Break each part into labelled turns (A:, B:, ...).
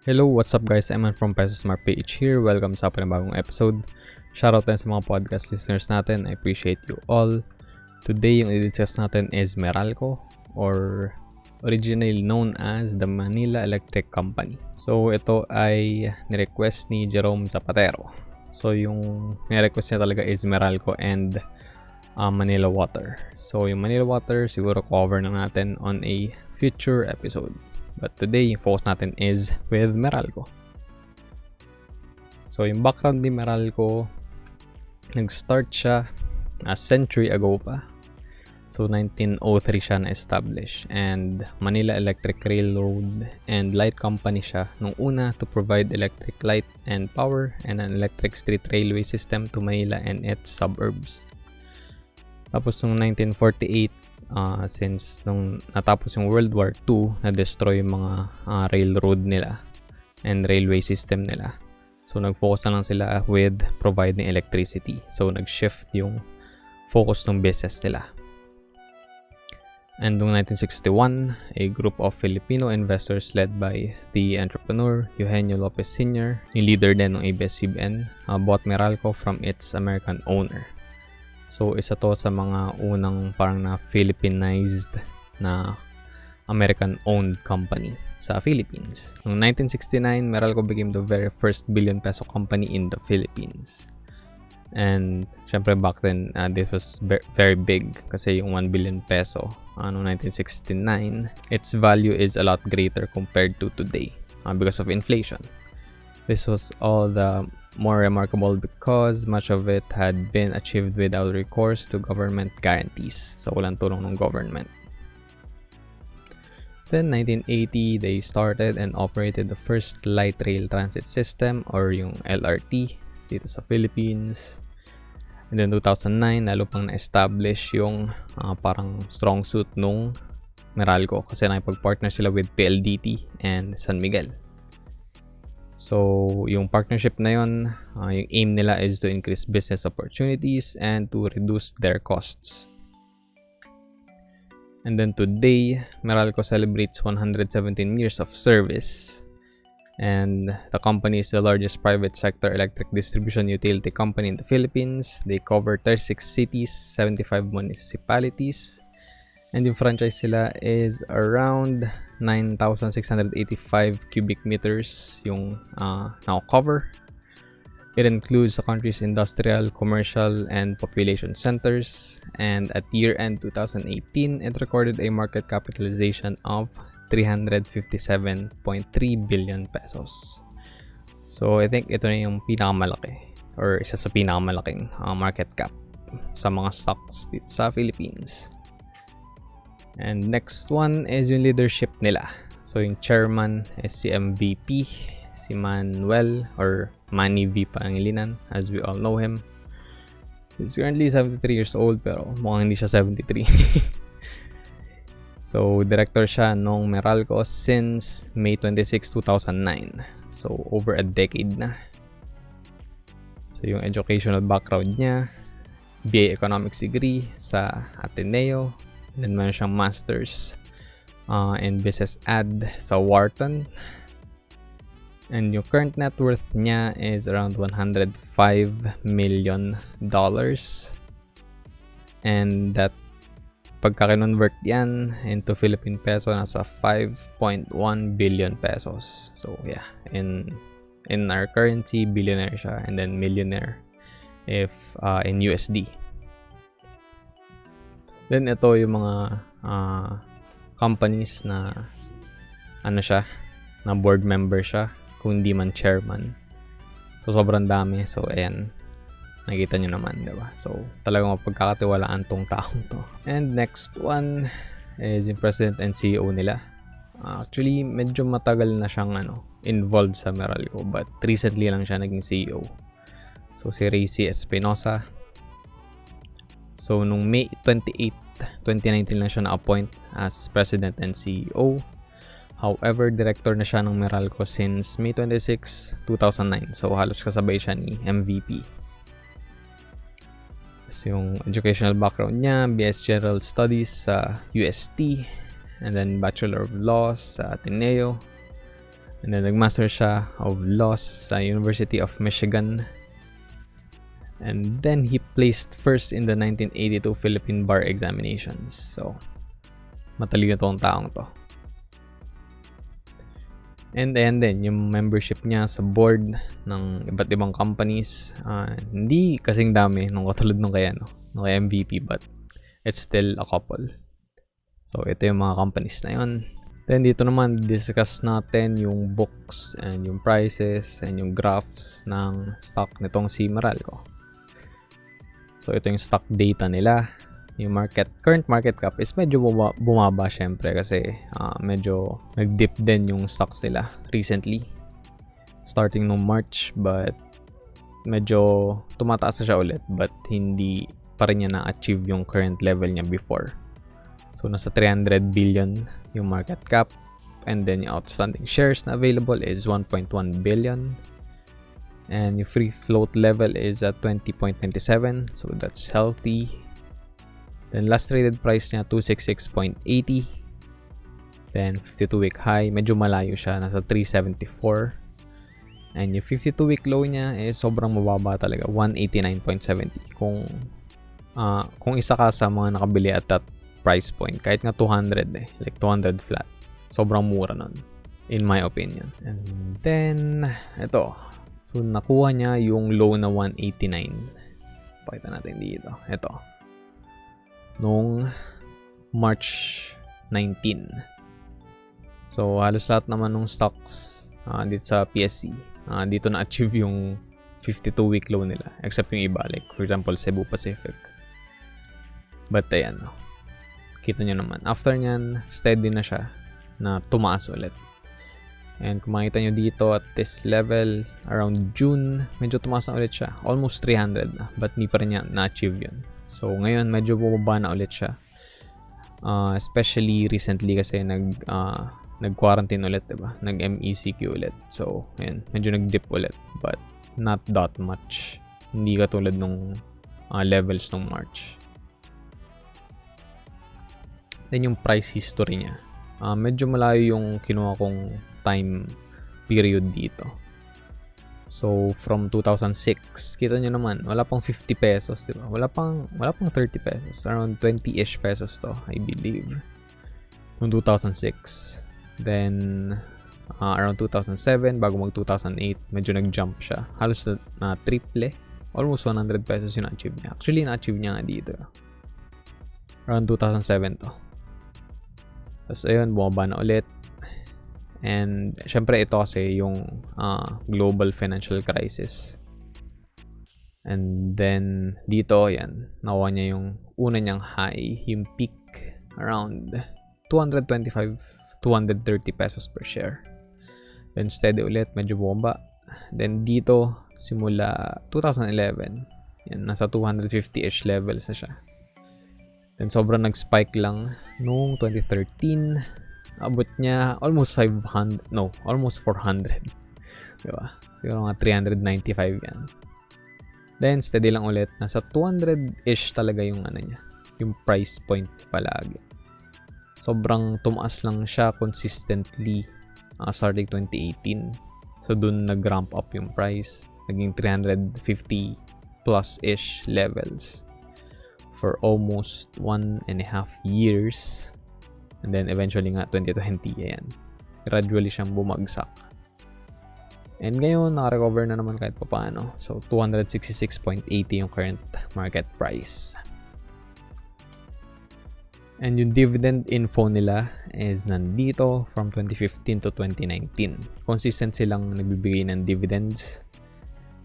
A: Hello, what's up guys? I'm from Peso Smart PH here. Welcome sa panibagong episode. Shoutout din sa mga podcast listeners natin. I appreciate you all. Today, yung i-discuss natin is Meralco or originally known as the Manila Electric Company. So, ito ay nirequest ni Jerome Zapatero. So, yung nirequest niya talaga is Meralco and Manila Water. So, yung Manila Water, siguro cover na natin on a future episode. But today, yung focus natin is with Meralco. So, yung background ni Meralco, nag-start siya a century ago pa. So, 1903 siya na-establish. And Manila Electric Railroad and Light Company siya nung una to provide electric light and power and an electric street railway system to Manila and its suburbs. Tapos, nung 1948, since nung natapos yung World War II, na-destroy yung mga railroad nila and railway system nila. So, nag-focus na lang sila with providing electricity. So, nag-shift yung focus ng business nila. And noong 1961, a group of Filipino investors led by the entrepreneur Eugenio Lopez Sr., yung leader din ng ABS-CBN, bought Meralco from its American owner. So, isa to sa mga unang parang na Philippinized na American-owned company sa Philippines. Noong 1969, Meralco became the very first billion peso company in the Philippines. And, syempre back then, this was very big kasi yung 1 billion peso noong 1969, its value is a lot greater compared to today because of inflation. This was all the more remarkable because much of it had been achieved without recourse to government guarantees. So, walang tulong ng government. Then, 1980, they started and operated the first light rail transit system or yung LRT dito sa Philippines. And then, 2009, lalo pang na-establish yung parang strong suit nung Meralco kasi nakipag-partner sila with PLDT and San Miguel. So, yung partnership na yun, yung aim nila is to increase business opportunities and to reduce their costs. And then today, Meralco celebrates 117 years of service. And the company is the largest private sector electric distribution utility company in the Philippines. They cover 36 cities, 75 municipalities. And yung franchise sila is around 9,685 cubic meters yung now-cover. It includes the country's industrial, commercial, and population centers. And at year-end 2018, it recorded a market capitalization of 357.3 billion pesos. So, I think ito na yung pinakamalaki or isa sa pinakamalaking market cap sa mga stocks dito sa Philippines. And next one is yung leadership nila. So, yung chairman is si MVP, si Manuel or Manny V Pangilinan, as we all know him. He's currently 73 years old pero mukhang hindi siya 73. So, director siya nung Meralco since May 26, 2009. So, over a decade na. So, yung educational background niya, BA Economics degree sa Ateneo. Then, meron siyang master's in business ad sa Wharton. And yung current net worth niya is around $105 million. And that, pagka kinonvert yan into Philippine peso, nasa 5.1 billion pesos. So, yeah. In our currency, billionaire siya. And then millionaire if in USD. Then, ito yung mga companies na na board member siya, kung hindi man chairman. So, sobrang dami. So, ayan. Nakita nyo naman, diba? So, talagang mapagkakatiwalaan tong taong to. And next one is yung president and CEO nila. Actually, medyo matagal na siyang involved sa Meralco, but recently lang siya naging CEO. So, si Racy Espinosa. So, nung May 28, 2019 lang siya na-appoint as President and CEO. However, director na siya ng Meralco since May 26, 2009. So, halos kasabay siya ni MVP. So, yung educational background niya, BS General Studies sa UST, and then Bachelor of Laws sa Ateneo. And then nag-master siya of laws sa University of Michigan. And then he placed first in the 1982 Philippine Bar Examinations. So, matalino tong taong to. And then yung membership niya sa board ng iba't ibang companies, hindi kasing dami nung katulad nung kay MVP, but it's still a couple. So, ito yung mga companies na yun. Then, dito naman, discuss natin yung books and yung prices and yung graphs ng stock nitong si Meralco. So, ito yung stock data nila. Yung current market cap is medyo bumaba syempre kasi medyo nag-dip din yung stocks nila recently. Starting nung March, but medyo tumataas na siya ulit, but hindi pa rin niya na-achieve yung current level niya before. So, nasa 300 billion yung market cap. And then, yung outstanding shares na available is 1.1 billion. And yung free float level is at 20.27. So, that's healthy. Then, last traded price niya, 266.80. Then, 52-week high. Medyo malayo siya. Nasa 374. And yung 52-week low niya is sobrang mababa talaga. 189.70. Kung isa ka sa mga nakabili at that price point, kahit nga 200 like 200 flat, sobrang mura nun, in my opinion. And then, ito. So, nakuha niya yung low na 189. Pakita natin dito. Ito. Noong March 19. So, halos lahat naman ng stocks dito sa PSC, dito na-achieve yung 52-week low nila. Except yung iba, like, for example, Cebu Pacific. But, ayan, kita nyo naman. After nyan, steady na siya na tumaas ulit. And kung makita nyo dito at this level, around June, medyo tumaas na ulit siya. Almost 300 na, but hindi pa rin niya na-achieve yun. So, ngayon, medyo bumaba na ulit siya. Especially recently kasi nag-quarantine ulit, diba? Nag-MECQ ulit. So, ngayon, medyo nag-dip ulit. But, not that much. Hindi katulad nung levels nung March. Then yung price history niya. Medyo malayo yung kinuha kong time period dito. So, from 2006, kita nyo naman, wala pang 50 pesos, diba? Wala pang 30 pesos. Around 20-ish pesos to, I believe. Noong 2006. Then, around 2007, bago mag 2008, medyo nag-jump siya. Halos na triple. Almost 100 pesos yung na-achieve niya. Actually, na-achieve niya nga dito. Around 2007 to. Tapos ayun, bumaba na ulit. And syempre ito kasi yung global financial crisis. And then dito, yan, nakuha niya yung una niyang high, yung peak around 225, 230 pesos per share. Then steady ulit, medyo bumaba. Then dito, simula 2011, yan, nasa 250-ish levels na siya. Then sobrang nag-spike lang noong 2013. Abot niya almost 400. Diba? Siguro mga 395 yan. Then steady lang ulit. Nasa 200-ish talaga yung niya. Yung price point palagi. Sobrang tumaas lang siya consistently starting 2018. So dun nag-ramp up yung price. Naging 350 plus-ish levels for almost 1.5 years. And then eventually nga 2020, ayan, gradually siyang bumagsak. And ngayon naka-recover na naman kahit papaano. So 266.80 yung current market price. And yung dividend info nila is nandito from 2015 to 2019. Consistent silang nagbibigay ng dividends.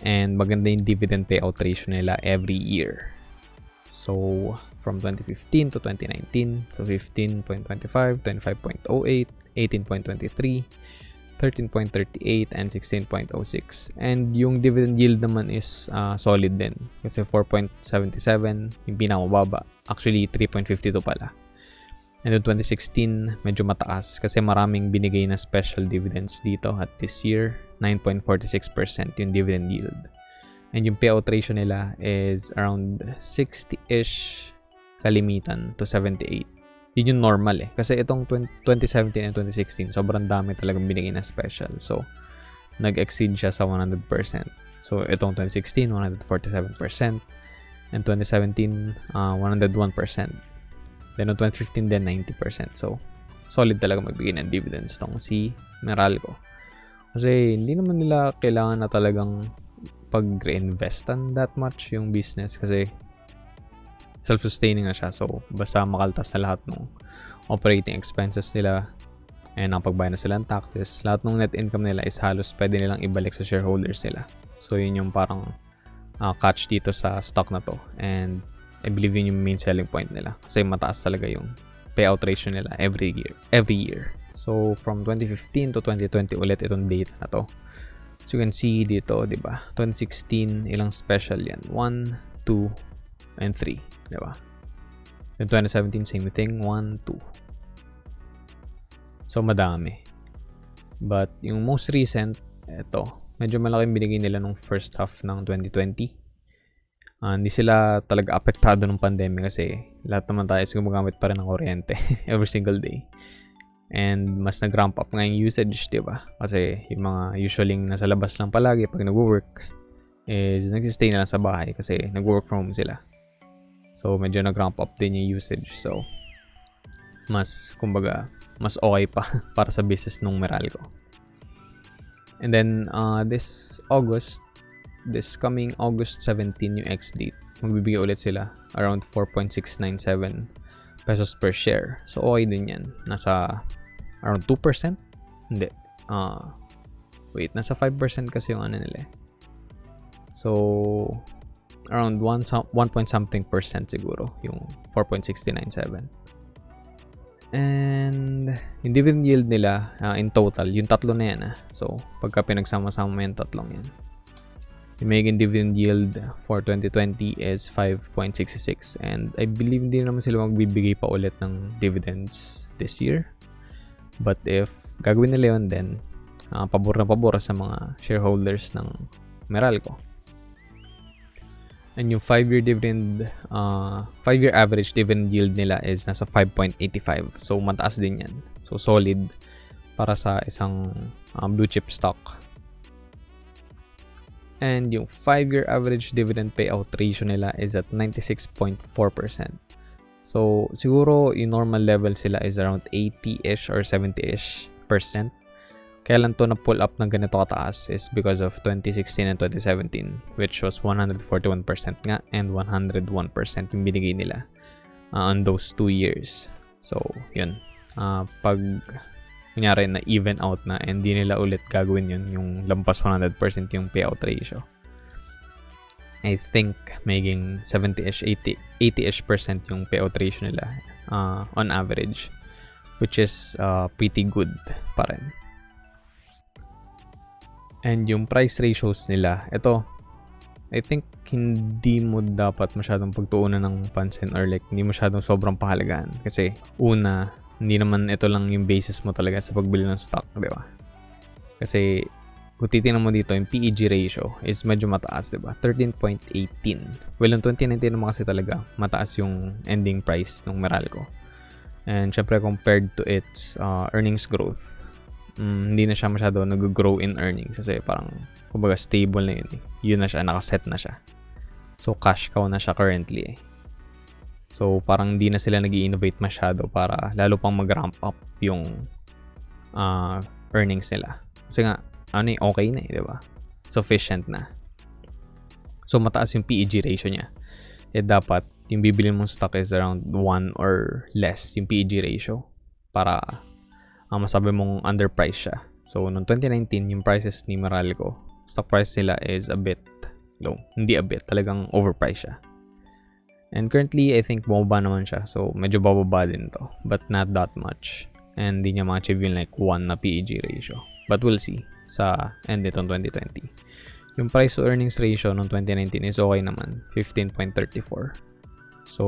A: And maganda yung dividend payout ratio nila every year. So, from 2015 to 2019, so 15.25, 25.08, 18.23, 13.38, and 16.06. And yung dividend yield naman is solid din. Kasi 4.77, yung pinakamababa. Actually, 3.52 pala. And in 2016, medyo mataas kasi maraming binigay na special dividends dito at this year, 9.46% yung dividend yield. And yung payout ratio nila is around 60-ish kalimitan to 78. Yun yung normal eh. Kasi itong 2017 and 2016, sobrang dami talagang binigay na special. So, nag-exceed siya sa 100%. So, itong 2016, 147%. And 2017, 101%. Then, no 2015 din, 90%. So, solid talaga magbigay ng dividends tong si Meralco. Kasi, hindi naman nila kailangan na talagang pag-reinvestan that much yung business. Kasi, self-sustaining na siya. So, basta makaltas na lahat ng operating expenses nila and nakapagbayad na sila ng taxes, lahat ng net income nila is halos pwede nilang ibalik sa shareholders nila. So, yun yung parang catch dito sa stock na to. And I believe yun yung main selling point nila. Kasi mataas talaga yung payout ratio nila every year. So, from 2015 to 2020 ulit itong date na to. So, you can see dito, di ba? 2016, ilang special yan? 1, 2, and 3. Diba? In 2017, same thing. 1, 2. So, madami. But, yung most recent, ito. Medyo malaking binigay nila nung first half ng 2020. Hindi sila talaga apektado ng pandemic kasi lahat naman tayo gumagamit pa rin ng kuryente every single day. And mas nag-ramp up nga yung usage, diba? Kasi yung mga usually nasa labas lang palagi pag nag-work is nagsistay na lang sa bahay kasi nag-work from home sila. So, medyo nag-ramp up din yung usage. So, mas okay pa para sa business nung Meralco. And then, this coming August 17 yung ex-date, magbibigay ulit sila around 4.697 pesos per share. So, okay din yan. Nasa around 2%? Hindi. Nasa 5% kasi yung ano nila. So, around 1 point something percent siguro yung 4.697. And yung dividend yield nila in total, yung tatlo na yan so pagka pinagsama-sama mo yung tatlong yan, yung magiging dividend yield for 2020 is 5.66 and I believe hindi naman sila magbibigay pa ulit ng dividends this year. But if gagawin nila yun, then pabor na pabor sa mga shareholders ng Meralco. And yung 5-year average dividend yield nila is nasa 5.85. So, mataas din yan. So, solid para sa isang blue chip stock. And yung 5-year average dividend payout ratio nila is at 96.4%. So, siguro yung normal level sila is around 80-ish or 70-ish %. Kaya lang to na pull up ng ganito kataas is because of 2016 and 2017, which was 141% nga and 101% yung binigay nila on those 2 years. So, yun. Pag kunyari na even out na and di nila ulit gagawin yun, yung lampas 100% yung payout ratio, I think maging 70-ish, 80-ish % yung payout ratio nila on average, which is pretty good pa rin. And yung price ratios nila, ito, I think hindi mo dapat masyadong pagtuunan ng pansin or like hindi masyadong sobrang pahalagaan. Kasi una, hindi naman ito lang yung basis mo talaga sa pagbili ng stock, di ba? Kasi kung titingnan mo dito, yung PEG ratio is medyo mataas, di ba? 13.18. Well, yung 2019 naman kasi talaga mataas yung ending price ng Meralco. And syempre compared to its earnings growth, hindi na siya masyado nag-grow in earnings kasi parang kumbaga stable na yun yun na siya, nakaset na siya, so cash cow na siya currently so parang hindi na sila nag-i-innovate masyado para lalo pang mag-ramp up yung earnings nila kasi nga okay na diba, sufficient na. So mataas yung PEG ratio niya, dapat yung bibili mong stock is around 1 or less yung PEG ratio para masabi mong underpriced siya. So, noong 2019, yung prices ni Meralco, stock price nila is a bit low. Hindi a bit, talagang overpriced siya. And currently, I think bumaba naman siya. So, medyo bababa din to. But not that much. And hindi niya ma-achieve yung like 1 na PEG ratio. But we'll see sa end nitong 2020. Yung price to earnings ratio noong 2019 is okay naman. 15.34. So,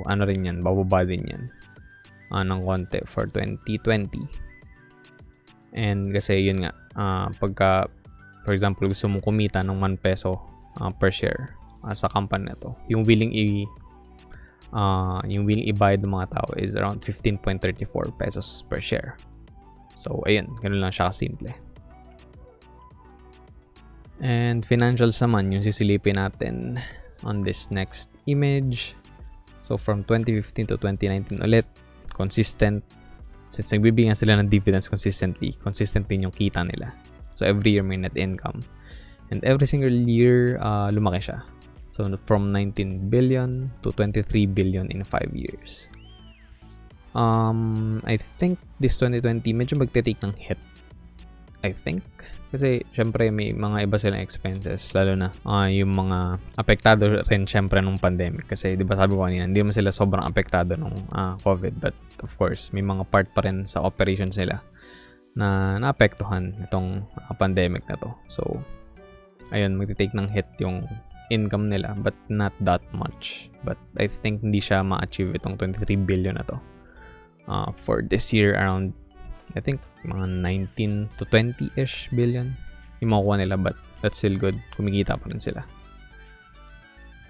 A: ano rin yan, bababa din yan. Ng konti for 2020. And kasi yun nga, pagka for example gusto mong kumita ng 1 peso per share sa company na to, yung willing yung willing i-buy ng mga tao is around 15.34 pesos per share. So, ayun, ganun lang siya kasimple. And financials naman, yung sisilipin natin on this next image. So, from 2015 to 2019 ulit, consistent. Since nagbibigyan sila ng dividends consistent din yung kita nila. So, every year may net income. And every single year, lumaki siya. So, from 19 billion to 23 billion in 5 years. I think this 2020 medyo magte-take ng hit. I think. Kasi, syempre, may mga iba silang expenses. Lalo na yung mga apektado rin, syempre, nung pandemic. Kasi, di ba sabi ko kanina, hindi naman sila sobrang apektado nung COVID. But, of course, may mga part pa rin sa operations nila na naapektuhan itong pandemic na to. So, ayun, magte-take ng hit yung income nila. But, not that much. But, I think hindi siya ma-achieve itong 23 billion na to. For this year, around I think mga 19 to 20-ish billion yung makukuha nila, but that's still good. Kumikita pa rin sila.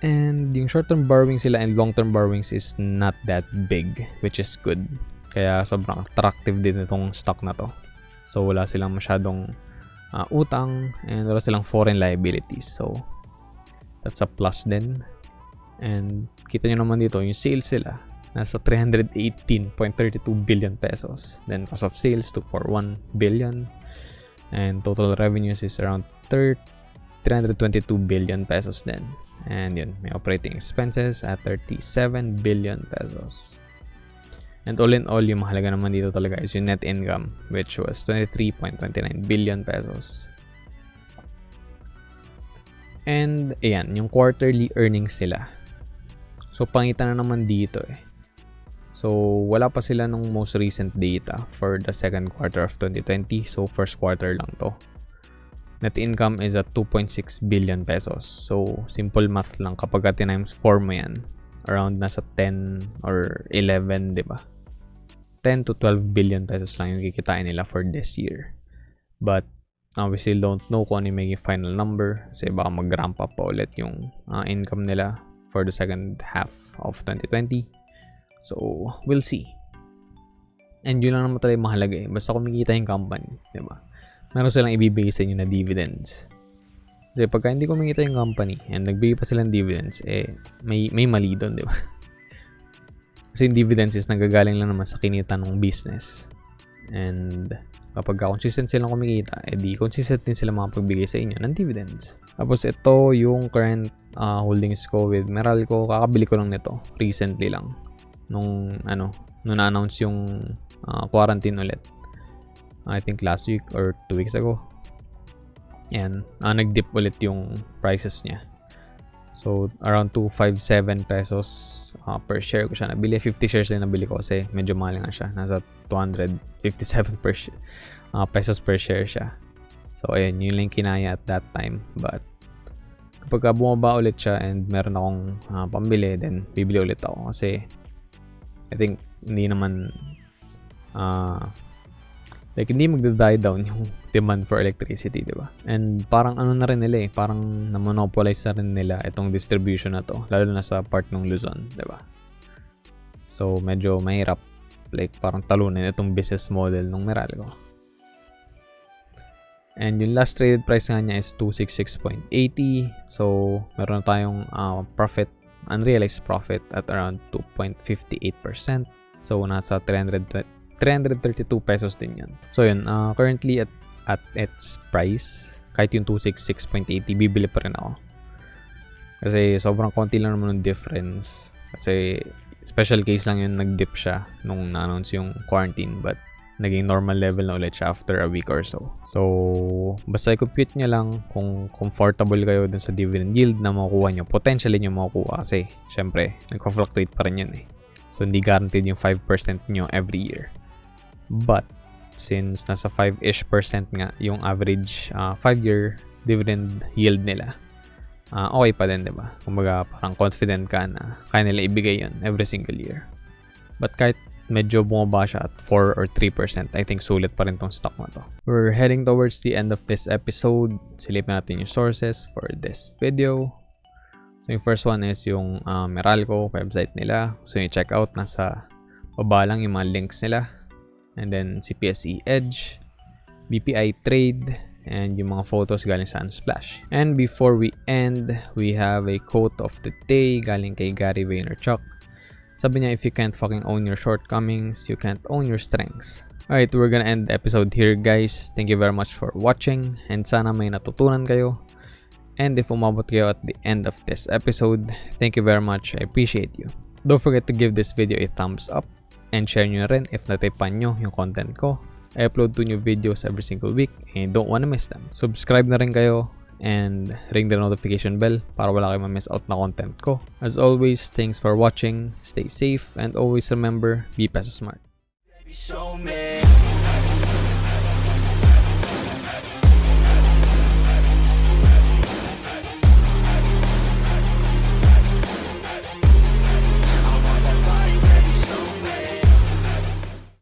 A: And yung short-term borrowings sila and long-term borrowings is not that big, which is good. Kaya sobrang attractive din itong stock na to. So wala silang masyadong utang and wala silang foreign liabilities. So that's a plus din. And kita nyo naman dito, yung sales sila nasa 318.32 billion pesos. Then cost of sales 241 billion. And total revenues is around 322 billion pesos then. And yun, may operating expenses at 37 billion pesos. And all in all, yung mahalaga naman dito talaga is yung net income, which was 23.29 billion pesos. And ayan, yung quarterly earnings sila. So pangita na naman dito eh. So, wala pa sila nung most recent data for the second quarter of 2020. So, first quarter lang to. Net income is at 2.6 billion pesos. So, simple math lang. Kapag times 4 mo yan, around nasa 10 or 11, di ba? 10 to 12 billion pesos lang yung kikitain nila for this year. But, we still don't know kung ano yung magiging final number. Kasi baka mag-ramp up pa ulit yung income nila for the second half of 2020. So, we'll see. And yun lang naman talaga mahalaga eh. Basta kumikita yung company, di ba? Meron silang ibibigay sa inyo na dividends. Kasi pagka hindi kumikita yung company and nagbigay pa silang dividends, may mali doon, di ba? Kasi yung dividends is nagagaling lang naman sa kinita ng business. And kapag consistent silang kumikita, di consistent din sila makapagbigay sa inyo ng dividends. Tapos ito yung current holdings ko with Meralco. Kakabili ko lang nito recently lang. Nung na-announce yung quarantine ulit. I think last week or 2 weeks ago. Yan, nag-dip ulit yung prices niya. So, around 257 pesos per share ko siya nabili. 50 shares din nabili ko kasi medyo mahal nga siya. Nasa 257 pesos per share siya. So, ayun, yun lang kinaya at that time. But, kapag bumaba ulit siya and meron akong pambili, then bibili ulit ako. Kasi, I think hindi naman hindi magda-die down yung demand for electricity, di ba? And parang na rin nila parang na-monopolize na rin nila itong distribution na to, lalo na sa part ng Luzon, di ba? So medyo mahirap, parang talunin itong business model ng Meralco. And yung last traded price nga niya is 266.80. So meron tayong profit, unrealized profit at around 2.58%. So, nasa 332 pesos din yan. So, yun. Currently, at its price, kahit yung 266.80, bibili pa rin ako. Kasi, sobrang konti lang naman yung difference. Kasi, special case lang yung nag-dip siya nung na-announce yung quarantine. But, naging normal level na ulit siya after a week or so. So, basta i-compute nyo lang kung comfortable kayo dun sa dividend yield na makukuha nyo. Potentially nyo makukuha kasi, syempre, nagko-fluctuate pa rin yun eh. So, hindi guaranteed yung 5% nyo every year. But, since nasa 5-ish% nga yung average 5-year dividend yield nila, okay pa din, diba? Kumbaga, parang confident ka na kaya nila ibigay yun every single year. But kahit medyo bumaba siya at 4 or 3%, I think sulit pa rin tong stock na to. We're heading towards the end of this episode. Silipin natin yung sources for this video. So, yung first one is yung Meralco website nila. So, yung checkout, nasa baba lang yung mga links nila. And then, CPSE Edge, BPI Trade, and yung mga photos galing sa Unsplash. And before we end, we have a quote of the day galing kay Gary Vaynerchuk. Sabi niya, if you can't fucking own your shortcomings, you can't own your strengths. Alright, we're gonna end the episode here, guys. Thank you very much for watching, and sana may natutunan kayo. And if umabot kayo at the end of this episode, thank you very much. I appreciate you. Don't forget to give this video a thumbs up and share nyo na rin if natipan nyo yung content ko. I upload 2 new videos every single week and don't wanna miss them. Subscribe na rin kayo and ring the notification bell para wala kayo ma-miss out na content ko. As always, thanks for watching, stay safe, and always remember, be Peso smart.
B: Show me.